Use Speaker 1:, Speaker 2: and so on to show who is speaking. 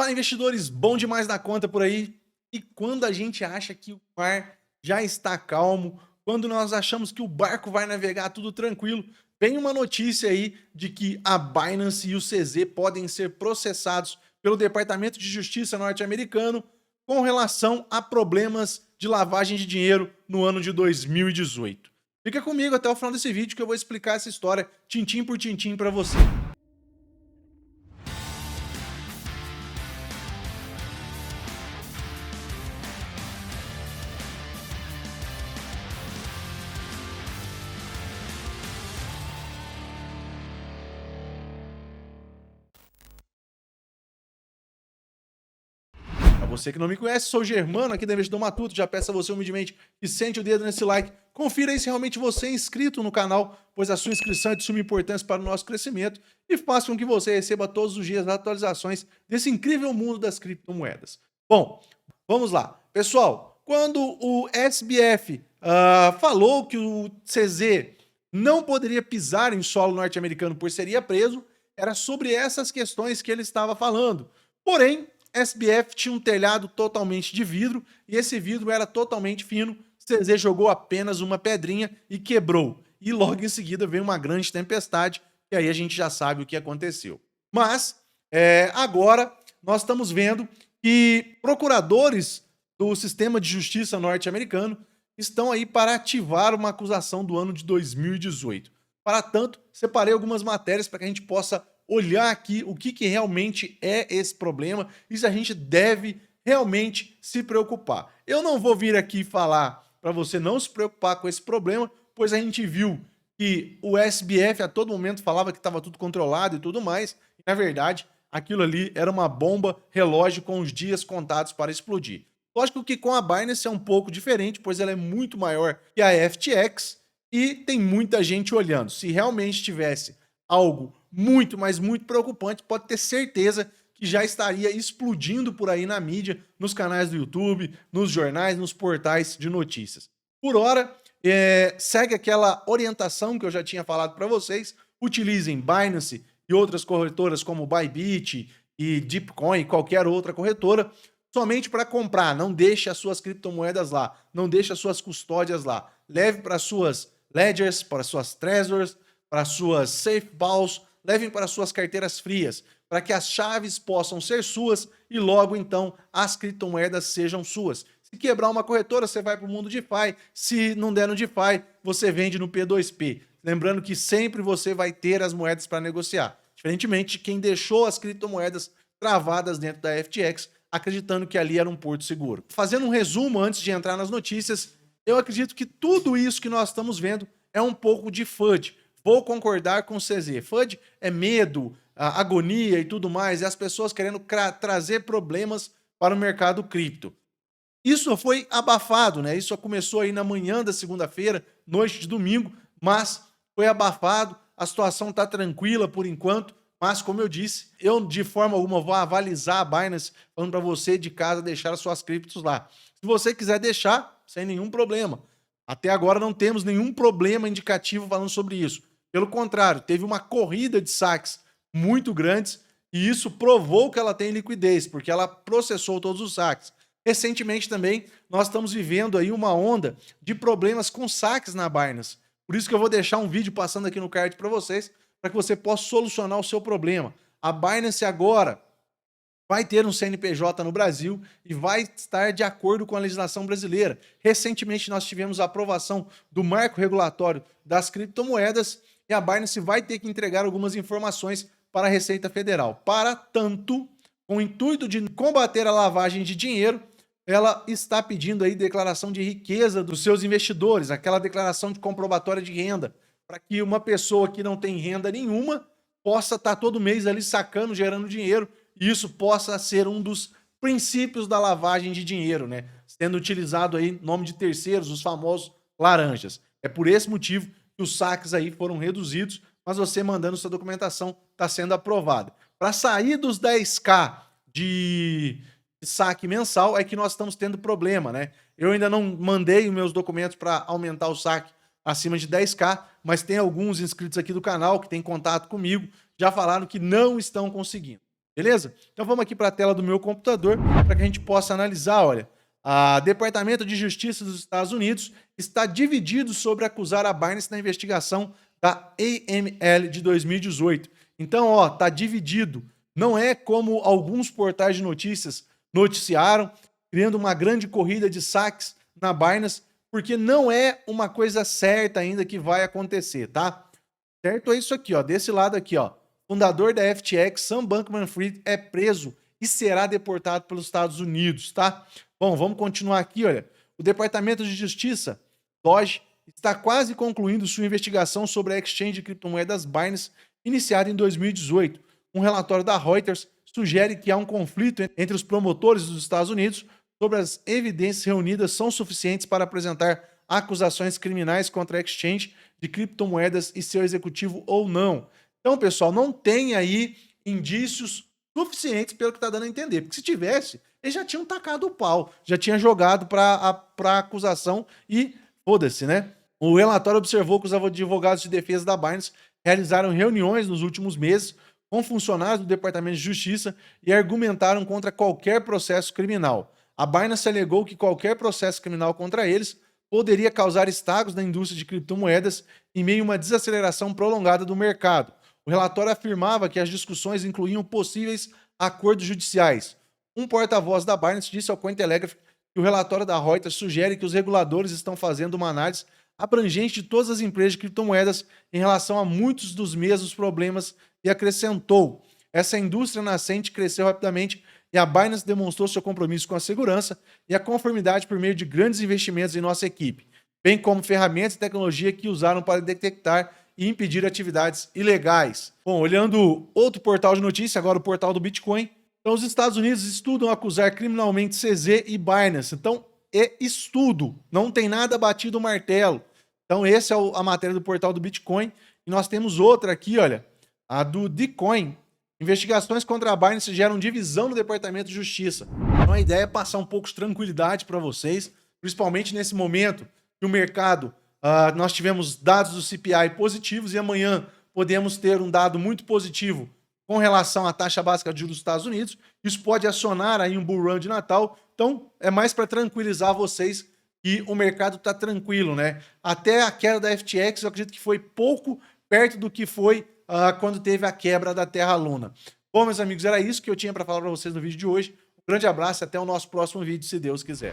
Speaker 1: Fala, investidores, bom demais da conta por aí. E quando a gente acha que o mar já está calmo, quando nós achamos que o barco vai navegar tudo tranquilo, vem uma notícia aí de que a Binance e o CZ podem ser processados pelo Departamento de Justiça norte-americano com relação a problemas de lavagem de dinheiro no ano de 2018. Fica comigo até o final desse vídeo que eu vou explicar essa história tintim por tintim para você. Pra você que não me conhece, sou o Germano aqui da Investidor Matuto. Já peço a você humildemente que sente o dedo nesse like. Confira aí se realmente você é inscrito no canal, pois a sua inscrição é de suma importância para o nosso crescimento e faça com que você receba todos os dias atualizações desse incrível mundo das criptomoedas. Bom, vamos lá. Pessoal, quando o SBF falou que o CZ não poderia pisar em solo norte-americano por seria preso, era sobre essas questões que ele estava falando. Porém, SBF tinha um telhado totalmente de vidro e esse vidro era totalmente fino. CZ jogou apenas uma pedrinha e quebrou. E logo em seguida veio uma grande tempestade e aí a gente já sabe o que aconteceu. Mas agora nós estamos vendo que procuradores do sistema de justiça norte-americano estão aí para ativar uma acusação do ano de 2018. Para tanto, separei algumas matérias para que a gente possa olhar aqui o que realmente é esse problema e se a gente deve realmente se preocupar. Eu não vou vir aqui falar para você não se preocupar com esse problema, pois a gente viu que o SBF a todo momento falava que estava tudo controlado e tudo mais, e na verdade aquilo ali era uma bomba relógio com os dias contados para explodir. Lógico que com a Binance é um pouco diferente, pois ela é muito maior que a FTX e tem muita gente olhando. Se realmente tivesse algo muito, mas muito preocupante, pode ter certeza que já estaria explodindo por aí na mídia, nos canais do YouTube, nos jornais, nos portais de notícias. Por hora, segue aquela orientação que eu já tinha falado para vocês, utilizem Binance e outras corretoras como Bybit e Deepcoin, qualquer outra corretora, somente para comprar, não deixe as suas criptomoedas lá, não deixe as suas custódias lá, leve para suas ledgers, para suas treasures, para suas safe balls, levem para suas carteiras frias, para que as chaves possam ser suas e logo então as criptomoedas sejam suas. Se quebrar uma corretora, você vai para o mundo DeFi, se não der no DeFi, você vende no P2P. Lembrando que sempre você vai ter as moedas para negociar, diferentemente de quem deixou as criptomoedas travadas dentro da FTX, acreditando que ali era um porto seguro. Fazendo um resumo antes de entrar nas notícias, eu acredito que tudo isso que nós estamos vendo é um pouco de FUD. Vou concordar com o CZ. FUD é medo, agonia e tudo mais, é as pessoas querendo trazer problemas para o mercado cripto. Isso foi abafado, né? Isso começou aí na manhã da segunda-feira, noite de domingo, mas foi abafado, a situação está tranquila por enquanto, mas como eu disse, eu de forma alguma vou avalizar a Binance, falando para você de casa deixar as suas criptos lá. Se você quiser deixar, sem nenhum problema. Até agora não temos nenhum problema indicativo falando sobre isso. Pelo contrário, teve uma corrida de saques muito grandes e isso provou que ela tem liquidez, porque ela processou todos os saques. Recentemente também, nós estamos vivendo aí uma onda de problemas com saques na Binance. Por isso que eu vou deixar um vídeo passando aqui no card para vocês, para que você possa solucionar o seu problema. A Binance agora vai ter um CNPJ no Brasil e vai estar de acordo com a legislação brasileira. Recentemente nós tivemos a aprovação do marco regulatório das criptomoedas e a Binance vai ter que entregar algumas informações para a Receita Federal. Para tanto, com o intuito de combater a lavagem de dinheiro, ela está pedindo aí declaração de riqueza dos seus investidores, aquela declaração de comprobatória de renda, para que uma pessoa que não tem renda nenhuma possa estar todo mês ali sacando, gerando dinheiro, e isso possa ser um dos princípios da lavagem de dinheiro, né? Sendo utilizado aí nome de terceiros, os famosos laranjas. É por esse motivo que os saques aí foram reduzidos, mas você mandando sua documentação está sendo aprovada. Para sair dos 10k de saque mensal é que nós estamos tendo problema, né? Eu ainda não mandei os meus documentos para aumentar o saque acima de 10k, mas tem alguns inscritos aqui do canal que têm contato comigo, já falaram que não estão conseguindo. beleza? Então vamos aqui para a tela do meu computador para que a gente possa analisar, olha. O Departamento de Justiça dos Estados Unidos está dividido sobre acusar a Binance na investigação da AML de 2018. Então, ó, tá dividido. Não é como alguns portais de notícias noticiaram, criando uma grande corrida de saques na Binance, porque não é uma coisa certa ainda que vai acontecer, tá? Certo? É isso aqui, ó. Desse lado aqui, ó. Fundador da FTX, Sam Bankman-Fried, é preso e será deportado pelos Estados Unidos, tá? Bom, vamos continuar aqui, olha. O Departamento de Justiça, DOJ, está quase concluindo sua investigação sobre a exchange de criptomoedas Binance, iniciada em 2018. Um relatório da Reuters sugere que há um conflito entre os promotores dos Estados Unidos sobre as evidências reunidas são suficientes para apresentar acusações criminais contra a exchange de criptomoedas e seu executivo ou não. Então, pessoal, não tem aí indícios suficientes pelo que está dando a entender. Porque se tivesse, eles já tinham tacado o pau, já tinham jogado para a acusação e foda-se, né? O relatório observou que os advogados de defesa da Binance realizaram reuniões nos últimos meses com funcionários do Departamento de Justiça e argumentaram contra qualquer processo criminal. A Binance alegou que qualquer processo criminal contra eles poderia causar estragos na indústria de criptomoedas em meio a uma desaceleração prolongada do mercado. O relatório afirmava que as discussões incluíam possíveis acordos judiciais. Um porta-voz da Binance disse ao Cointelegraph que o relatório da Reuters sugere que os reguladores estão fazendo uma análise abrangente de todas as empresas de criptomoedas em relação a muitos dos mesmos problemas e acrescentou: essa indústria nascente cresceu rapidamente e a Binance demonstrou seu compromisso com a segurança e a conformidade por meio de grandes investimentos em nossa equipe, bem como ferramentas e tecnologia que usaram para detectar e impedir atividades ilegais. Bom, olhando outro portal de notícia, agora o portal do Bitcoin. Então, os Estados Unidos estudam acusar criminalmente CZ e Binance. Então, é estudo, não tem nada batido o martelo. Então, essa é a matéria do portal do Bitcoin. E nós temos outra aqui, olha, a do Dcoin. Investigações contra a Binance geram divisão no Departamento de Justiça. Então, a ideia é passar um pouco de tranquilidade para vocês, principalmente nesse momento que o mercado, nós tivemos dados do CPI positivos e amanhã podemos ter um dado muito positivo com relação à taxa básica de juros dos Estados Unidos. Isso pode acionar aí um bull run de Natal. Então, é mais para tranquilizar vocês que o mercado está tranquilo, né? Até a queda da FTX, eu acredito que foi pouco perto do que foi quando teve a quebra da Terra-Luna. Bom, meus amigos, era isso que eu tinha para falar para vocês no vídeo de hoje. Um grande abraço e até o nosso próximo vídeo, se Deus quiser.